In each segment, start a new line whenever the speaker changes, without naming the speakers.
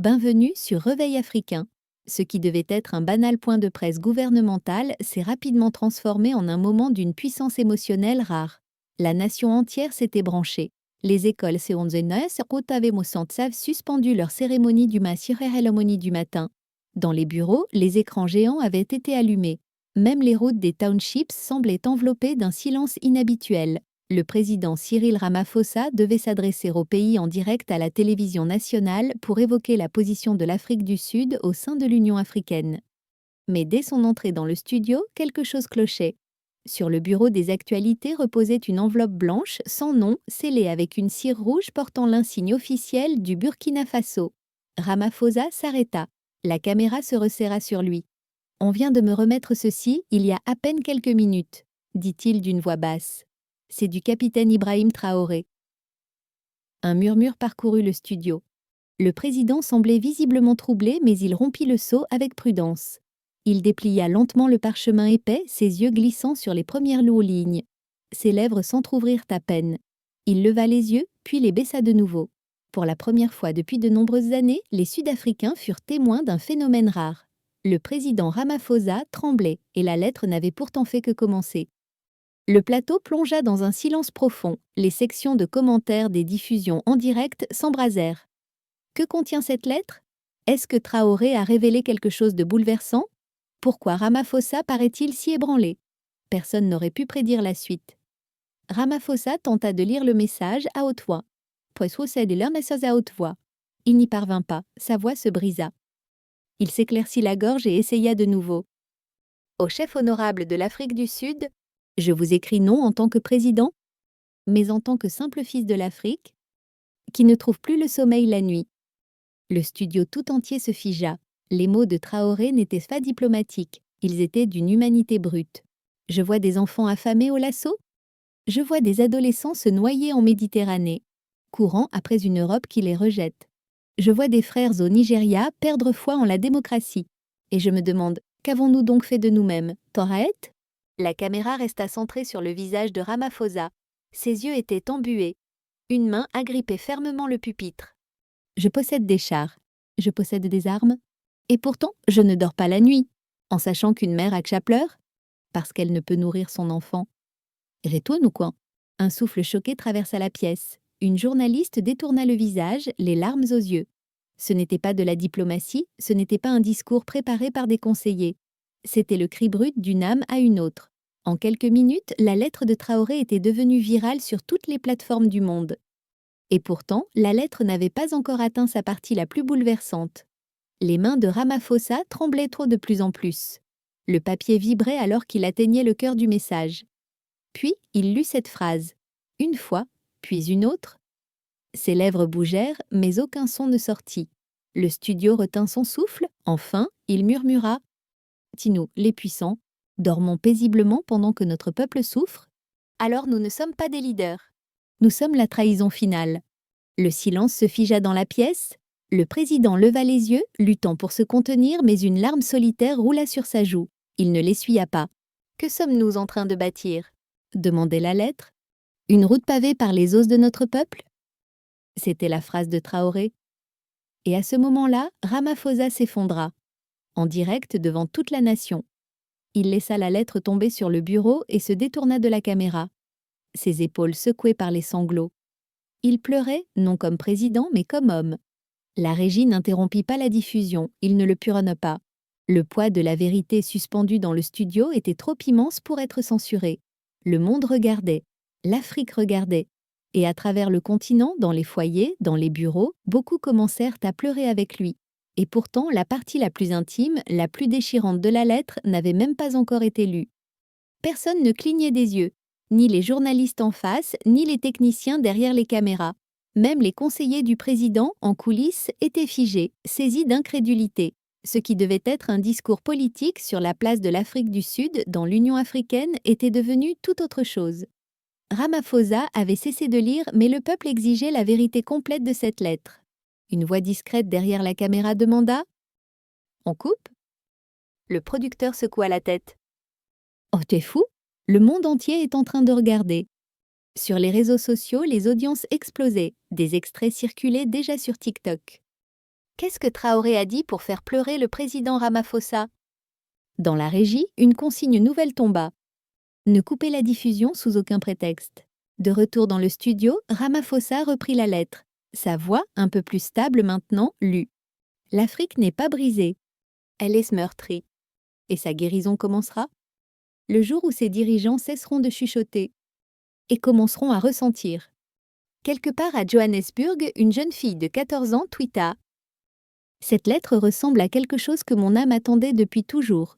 Bienvenue sur Réveil africain. Ce qui devait être un banal point de presse gouvernemental s'est rapidement transformé en un moment d'une puissance émotionnelle rare. La nation entière s'était branchée. Les écoles avaient suspendu leur cérémonie du matin. Dans les bureaux, les écrans géants avaient été allumés. Même les routes des townships semblaient enveloppées d'un silence inhabituel. Le président Cyril Ramaphosa devait s'adresser au pays en direct à la télévision nationale pour évoquer la position de l'Afrique du Sud au sein de l'Union africaine. Mais dès son entrée dans le studio, quelque chose clochait. Sur le bureau des actualités reposait une enveloppe blanche sans nom, scellée avec une cire rouge portant l'insigne officiel du Burkina Faso. Ramaphosa s'arrêta. La caméra se resserra sur lui. « On vient de me remettre ceci il y a à peine quelques minutes », dit-il d'une voix basse. C'est du capitaine Ibrahim Traoré. Un murmure parcourut le studio. Le président semblait visiblement troublé, mais il rompit le sceau avec prudence. Il déplia lentement le parchemin épais, ses yeux glissant sur les premières lourdes lignes. Ses lèvres s'entr'ouvrirent à peine. Il leva les yeux, puis les baissa de nouveau. Pour la première fois depuis de nombreuses années, les Sud-Africains furent témoins d'un phénomène rare. Le président Ramaphosa tremblait, et la lettre n'avait pourtant fait que commencer. Le plateau plongea dans un silence profond. Les sections de commentaires des diffusions en direct s'embrasèrent. Que contient cette lettre? Est-ce que Traoré a révélé quelque chose de bouleversant? Pourquoi Ramaphosa paraît-il si ébranlé? Personne n'aurait pu prédire la suite. Ramaphosa tenta de lire le message à haute voix. À haute voix. Il n'y parvint pas, sa voix se brisa. Il s'éclaircit la gorge et essaya de nouveau. Au chef honorable de l'Afrique du Sud, je vous écris non en tant que président, mais en tant que simple fils de l'Afrique, qui ne trouve plus le sommeil la nuit. Le studio tout entier se figea. Les mots de Traoré n'étaient pas diplomatiques, ils étaient d'une humanité brute. Je vois des enfants affamés au lasso. Je vois des adolescents se noyer en Méditerranée, courant après une Europe qui les rejette. Je vois des frères au Nigeria perdre foi en la démocratie. Et je me demande, qu'avons-nous donc fait de nous-mêmes, Toraet? La caméra resta centrée sur le visage de Ramaphosa. Ses yeux étaient embués. Une main agrippait fermement le pupitre. Je possède des chars. Je possède des armes. Et pourtant, je ne dors pas la nuit, en sachant qu'une mère a que pleure, parce qu'elle ne peut nourrir son enfant. Retourne ou quoi? Un souffle choqué traversa la pièce. Une journaliste détourna le visage, les larmes aux yeux. Ce n'était pas de la diplomatie, ce n'était pas un discours préparé par des conseillers. C'était le cri brut d'une âme à une autre. En quelques minutes, la lettre de Traoré était devenue virale sur toutes les plateformes du monde. Et pourtant, la lettre n'avait pas encore atteint sa partie la plus bouleversante. Les mains de Ramaphosa tremblaient trop de plus en plus. Le papier vibrait alors qu'il atteignait le cœur du message. Puis, il lut cette phrase. Une fois, puis une autre. Ses lèvres bougèrent, mais aucun son ne sortit. Le studio retint son souffle. Enfin, il murmura. Nous, les puissants, dormons paisiblement pendant que notre peuple souffre? Alors nous ne sommes pas des leaders. Nous sommes la trahison finale. Le silence se figea dans la pièce. Le président leva les yeux, luttant pour se contenir, mais une larme solitaire roula sur sa joue. Il ne l'essuya pas. Que sommes-nous en train de bâtir? Demandait la lettre. Une route pavée par les os de notre peuple? C'était la phrase de Traoré. Et à ce moment-là, Ramaphosa s'effondra. En direct devant toute la nation. Il laissa la lettre tomber sur le bureau et se détourna de la caméra, ses épaules secouées par les sanglots. Il pleurait, non comme président, mais comme homme. La régie n'interrompit pas la diffusion, il ne le puronna pas. Le poids de la vérité suspendue dans le studio était trop immense pour être censuré. Le monde regardait, l'Afrique regardait. Et à travers le continent, dans les foyers, dans les bureaux, beaucoup commencèrent à pleurer avec lui. Et pourtant, la partie la plus intime, la plus déchirante de la lettre n'avait même pas encore été lue. Personne ne clignait des yeux, ni les journalistes en face, ni les techniciens derrière les caméras. Même les conseillers du président, en coulisses, étaient figés, saisis d'incrédulité. Ce qui devait être un discours politique sur la place de l'Afrique du Sud dans l'Union africaine était devenu tout autre chose. Ramaphosa avait cessé de lire, mais le peuple exigeait la vérité complète de cette lettre. Une voix discrète derrière la caméra demanda « On coupe ?» Le producteur secoua la tête. « Oh, t'es fou? Le monde entier est en train de regarder. » Sur les réseaux sociaux, les audiences explosaient. Des extraits circulaient déjà sur TikTok. Qu'est-ce que Traoré a dit pour faire pleurer le président Ramaphosa? Dans la régie, une consigne nouvelle tomba. Ne coupez la diffusion sous aucun prétexte. De retour dans le studio, Ramaphosa reprit la lettre. Sa voix, un peu plus stable maintenant, lut. L'Afrique n'est pas brisée. Elle est meurtrie. Et sa guérison commencera? Le jour où ses dirigeants cesseront de chuchoter et commenceront à ressentir. Quelque part à Johannesburg, une jeune fille de 14 ans tweeta. Cette lettre ressemble à quelque chose que mon âme attendait depuis toujours.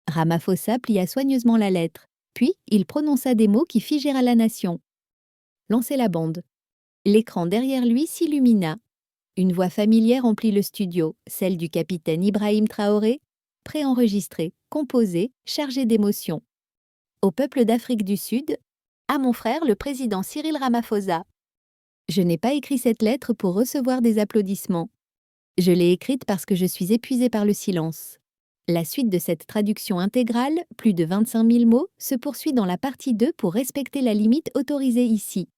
Ramaphosa plia soigneusement la lettre, puis il prononça des mots qui figèrent la nation. Lancez la bande. L'écran derrière lui s'illumina. Une voix familière emplit le studio, celle du capitaine Ibrahim Traoré, préenregistrée, composée, chargée d'émotion. Au peuple d'Afrique du Sud, à mon frère le président Cyril Ramaphosa. Je n'ai pas écrit cette lettre pour recevoir des applaudissements. Je l'ai écrite parce que je suis épuisée par le silence. La suite de cette traduction intégrale, plus de 25 000 mots, se poursuit dans la partie 2 pour respecter la limite autorisée ici.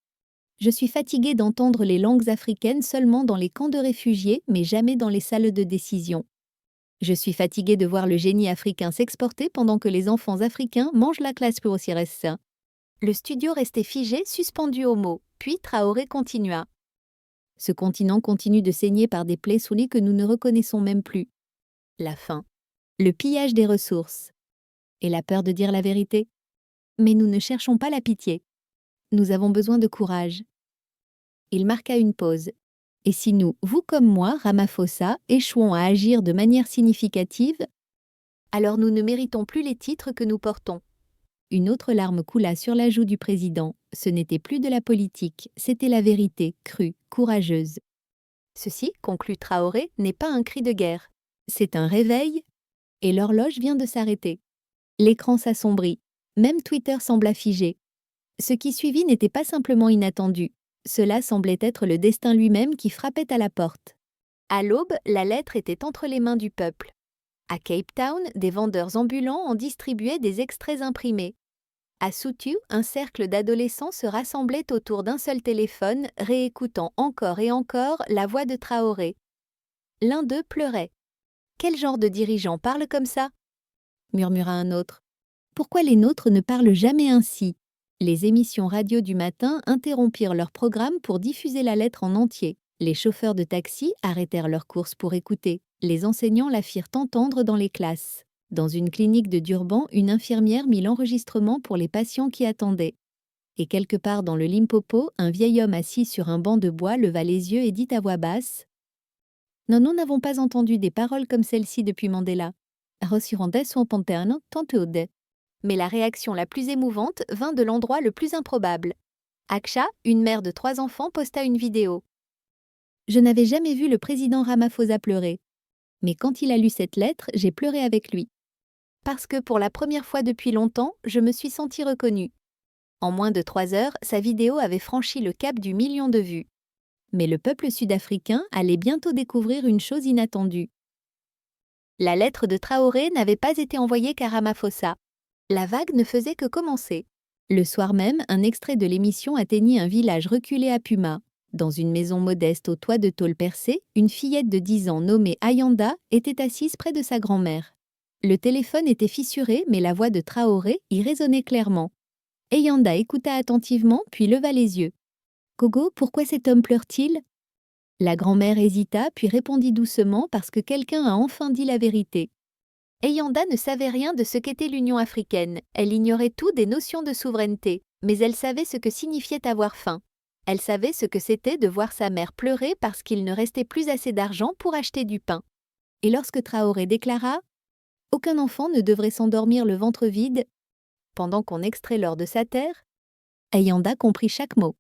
Je suis fatiguée d'entendre les langues africaines seulement dans les camps de réfugiés, mais jamais dans les salles de décision. Je suis fatiguée de voir le génie africain s'exporter pendant que les enfants africains mangent la classe pour CRS. Le studio restait figé, suspendu aux mots, puis Traoré continua. Ce continent continue de saigner par des plaies sous les que nous ne reconnaissons même plus. La faim, le pillage des ressources et la peur de dire la vérité. Mais nous ne cherchons pas la pitié. Nous avons besoin de courage. Il marqua une pause. Et si nous, vous comme moi, Ramaphosa, échouons à agir de manière significative, alors nous ne méritons plus les titres que nous portons. Une autre larme coula sur la joue du président. Ce n'était plus de la politique, c'était la vérité, crue, courageuse. Ceci, conclut Traoré, n'est pas un cri de guerre. C'est un réveil, et l'horloge vient de s'arrêter. L'écran s'assombrit. Même Twitter sembla figé. Ce qui suivit n'était pas simplement inattendu. Cela semblait être le destin lui-même qui frappait à la porte. À l'aube, la lettre était entre les mains du peuple. À Cape Town, des vendeurs ambulants en distribuaient des extraits imprimés. À Sutu, un cercle d'adolescents se rassemblait autour d'un seul téléphone, réécoutant encore et encore la voix de Traoré. L'un d'eux pleurait. « Quel genre de dirigeant parle comme ça ?» murmura un autre. « Pourquoi les nôtres ne parlent jamais ainsi ?» Les émissions radio du matin interrompirent leur programme pour diffuser la lettre en entier. Les chauffeurs de taxi arrêtèrent leur course pour écouter. Les enseignants la firent entendre dans les classes. Dans une clinique de Durban, une infirmière mit l'enregistrement pour les patients qui attendaient. Et quelque part dans le Limpopo, un vieil homme assis sur un banc de bois leva les yeux et dit à voix basse « Non, nous n'avons pas entendu des paroles comme celle-ci depuis Mandela. Rosirande son panterno tanteude. » Mais la réaction la plus émouvante vint de l'endroit le plus improbable. Aksha, une mère de 3 enfants, posta une vidéo. « Je n'avais jamais vu le président Ramaphosa pleurer. Mais quand il a lu cette lettre, j'ai pleuré avec lui. Parce que pour la première fois depuis longtemps, je me suis sentie reconnue. En moins de 3 heures, sa vidéo avait franchi le cap du million de vues. Mais le peuple sud-africain allait bientôt découvrir une chose inattendue. La lettre de Traoré n'avait pas été envoyée qu'à Ramaphosa. La vague ne faisait que commencer. Le soir même, un extrait de l'émission atteignit un village reculé à Puma. Dans une maison modeste au toit de tôle percée, une fillette de 10 ans nommée Ayanda était assise près de sa grand-mère. Le téléphone était fissuré, mais la voix de Traoré y résonnait clairement. Ayanda écouta attentivement, puis leva les yeux. « Gogo, pourquoi cet homme pleure-t-il » La grand-mère hésita, puis répondit doucement parce que quelqu'un a enfin dit la vérité. Ayanda ne savait rien de ce qu'était l'Union africaine. Elle ignorait tout des notions de souveraineté, mais elle savait ce que signifiait avoir faim. Elle savait ce que c'était de voir sa mère pleurer parce qu'il ne restait plus assez d'argent pour acheter du pain. Et lorsque Traoré déclara « Aucun enfant ne devrait s'endormir le ventre vide » pendant qu'on extrait l'or de sa terre, Ayanda comprit chaque mot.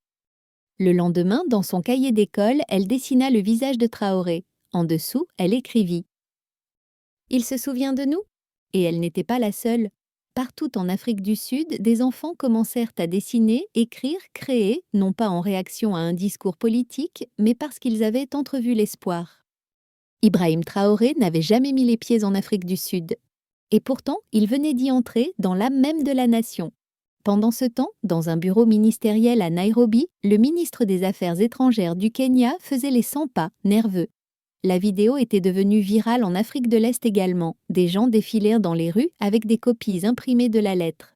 Le lendemain, dans son cahier d'école, elle dessina le visage de Traoré. En dessous, elle écrivit « Il se souvient de nous ?» Et elle n'était pas la seule. Partout en Afrique du Sud, des enfants commencèrent à dessiner, écrire, créer, non pas en réaction à un discours politique, mais parce qu'ils avaient entrevu l'espoir. Ibrahim Traoré n'avait jamais mis les pieds en Afrique du Sud. Et pourtant, il venait d'y entrer dans l'âme même de la nation. Pendant ce temps, dans un bureau ministériel à Nairobi, le ministre des Affaires étrangères du Kenya faisait les 100 pas, nerveux. La vidéo était devenue virale en Afrique de l'Est également. Des gens défilèrent dans les rues avec des copies imprimées de la lettre.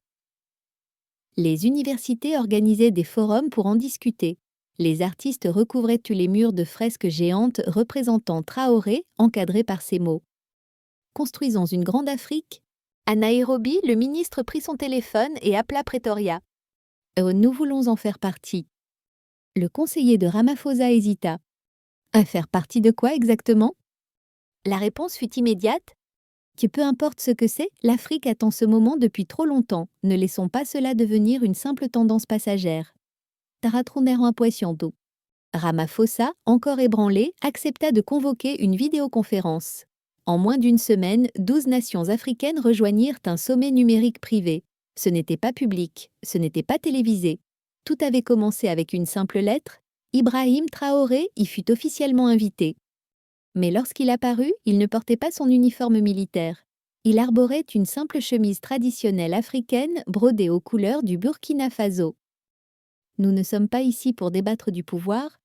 Les universités organisaient des forums pour en discuter. Les artistes recouvraient tous les murs de fresques géantes représentant Traoré, encadrés par ces mots. Construisons une grande Afrique. À Nairobi, le ministre prit son téléphone et appela Pretoria. Nous voulons en faire partie. Le conseiller de Ramaphosa hésita. À faire partie de quoi exactement? La réponse fut immédiate. Que peu importe ce que c'est, l'Afrique attend ce moment depuis trop longtemps. Ne laissons pas cela devenir une simple tendance passagère. Taratroner en poisson d'eau. Ramaphosa, encore ébranlé, accepta de convoquer une vidéoconférence. En moins d'une semaine, 12 nations africaines rejoignirent un sommet numérique privé. Ce n'était pas public, ce n'était pas télévisé. Tout avait commencé avec une simple lettre. Ibrahim Traoré y fut officiellement invité. Mais lorsqu'il apparut, il ne portait pas son uniforme militaire. Il arborait une simple chemise traditionnelle africaine brodée aux couleurs du Burkina Faso. « Nous ne sommes pas ici pour débattre du pouvoir, »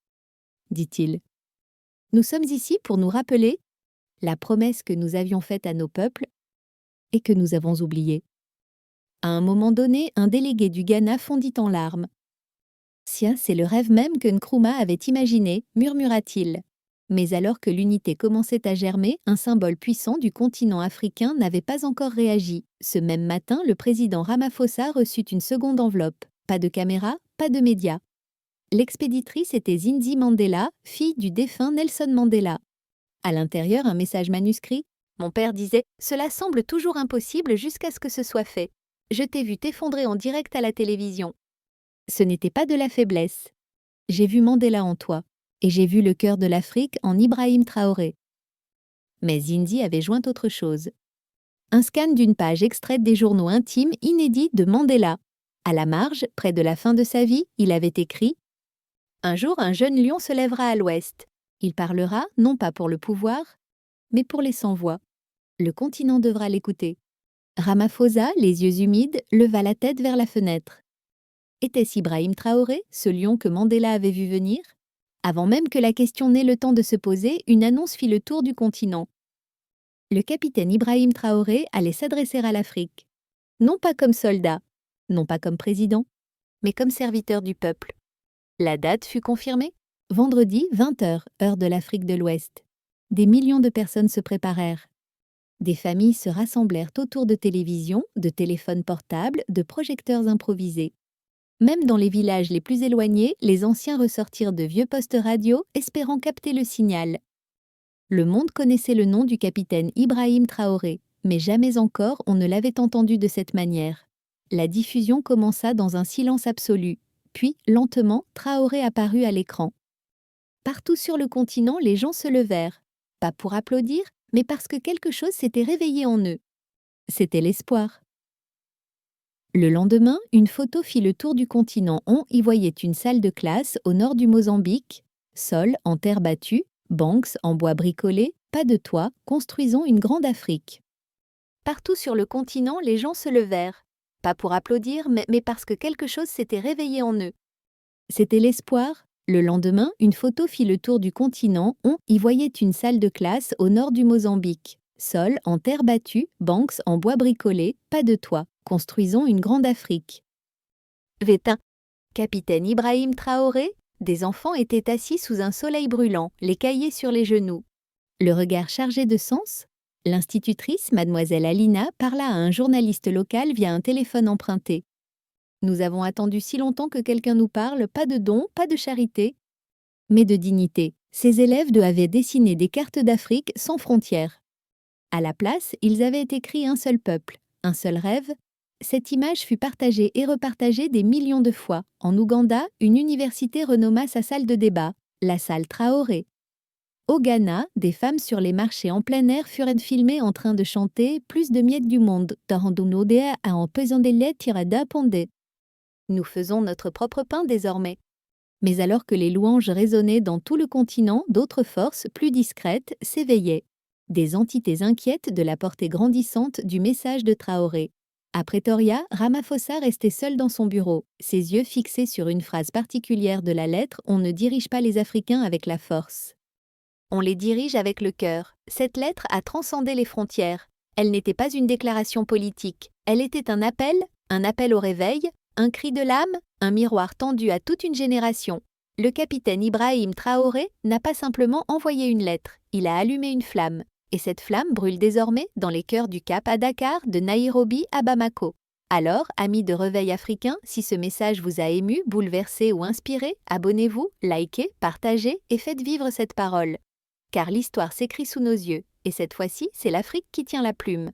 dit-il. « Nous sommes ici pour nous rappeler la promesse que nous avions faite à nos peuples et que nous avons oubliée. » À un moment donné, un délégué du Ghana fondit en larmes. « Tiens, c'est le rêve même que Nkrumah avait imaginé, » murmura-t-il. Mais alors que l'unité commençait à germer, un symbole puissant du continent africain n'avait pas encore réagi. Ce même matin, le président Ramaphosa reçut une seconde enveloppe. Pas de caméra, pas de médias. L'expéditrice était Zindzi Mandela, fille du défunt Nelson Mandela. À l'intérieur, un message manuscrit. Mon père disait « Cela semble toujours impossible jusqu'à ce que ce soit fait. Je t'ai vu t'effondrer en direct à la télévision. Ce n'était pas de la faiblesse. J'ai vu Mandela en toi. Et j'ai vu le cœur de l'Afrique en Ibrahim Traoré. » Mais Zindzi avait joint autre chose. Un scan d'une page extraite des journaux intimes inédits de Mandela. À la marge, près de la fin de sa vie, il avait écrit « Un jour, un jeune lion se lèvera à l'ouest. Il parlera, non pas pour le pouvoir, mais pour les sans-voix. Le continent devra l'écouter. » Ramaphosa, les yeux humides, leva la tête vers la fenêtre. Était-ce Ibrahim Traoré, ce lion que Mandela avait vu venir? Avant même que la question n'ait le temps de se poser, une annonce fit le tour du continent. Le capitaine Ibrahim Traoré allait s'adresser à l'Afrique. Non pas comme soldat, non pas comme président, mais comme serviteur du peuple. La date fut confirmée. Vendredi, 20h, heure de l'Afrique de l'Ouest. Des millions de personnes se préparèrent. Des familles se rassemblèrent autour de télévisions, de téléphones portables, de projecteurs improvisés. Même dans les villages les plus éloignés, les anciens ressortirent de vieux postes radio, espérant capter le signal. Le monde connaissait le nom du capitaine Ibrahim Traoré, mais jamais encore on ne l'avait entendu de cette manière. La diffusion commença dans un silence absolu, puis, lentement, Traoré apparut à l'écran. Partout sur le continent, les gens se levèrent, pas pour applaudir, mais parce que quelque chose s'était réveillé en eux. C'était l'espoir. Le lendemain, une photo fit le tour du continent. On y voyait une salle de classe au nord du Mozambique, sol en terre battue, banks en bois bricolé, pas de toit, construisons une grande Afrique. Partout sur le continent, les gens se levèrent, pas pour applaudir, mais parce que quelque chose s'était réveillé en eux. C'était l'espoir. Le lendemain, une photo fit le tour du continent. On y voyait une salle de classe au nord du Mozambique, sol en terre battue, banks en bois bricolé, pas de toit. Construisons une grande Afrique. Vétin. Capitaine Ibrahim Traoré, des enfants étaient assis sous un soleil brûlant, les cahiers sur les genoux. Le regard chargé de sens, l'institutrice, mademoiselle Alina, parla à un journaliste local via un téléphone emprunté. Nous avons attendu si longtemps que quelqu'un nous parle, pas de dons, pas de charité, mais de dignité. Ces élèves avaient dessiné des cartes d'Afrique sans frontières. À la place, ils avaient écrit un seul peuple, un seul rêve. Cette image fut partagée et repartagée des millions de fois. En Ouganda, une université renomma sa salle de débat, la salle Traoré. Au Ghana, des femmes sur les marchés en plein air furent filmées en train de chanter « Plus de miettes du monde ». Nous faisons notre propre pain désormais. Mais alors que les louanges résonnaient dans tout le continent, d'autres forces, plus discrètes, s'éveillaient. Des entités inquiètes de la portée grandissante du message de Traoré. À Pretoria, Ramaphosa restait seul dans son bureau, ses yeux fixés sur une phrase particulière de la lettre « On ne dirige pas les Africains avec la force ». On les dirige avec le cœur. Cette lettre a transcendé les frontières. Elle n'était pas une déclaration politique. Elle était un appel au réveil, un cri de l'âme, un miroir tendu à toute une génération. Le capitaine Ibrahim Traoré n'a pas simplement envoyé une lettre, il a allumé une flamme. Et cette flamme brûle désormais dans les cœurs du Cap à Dakar, de Nairobi à Bamako. Alors, amis de Réveil africain, si ce message vous a ému, bouleversé ou inspiré, abonnez-vous, likez, partagez et faites vivre cette parole. Car l'histoire s'écrit sous nos yeux, et cette fois-ci, c'est l'Afrique qui tient la plume.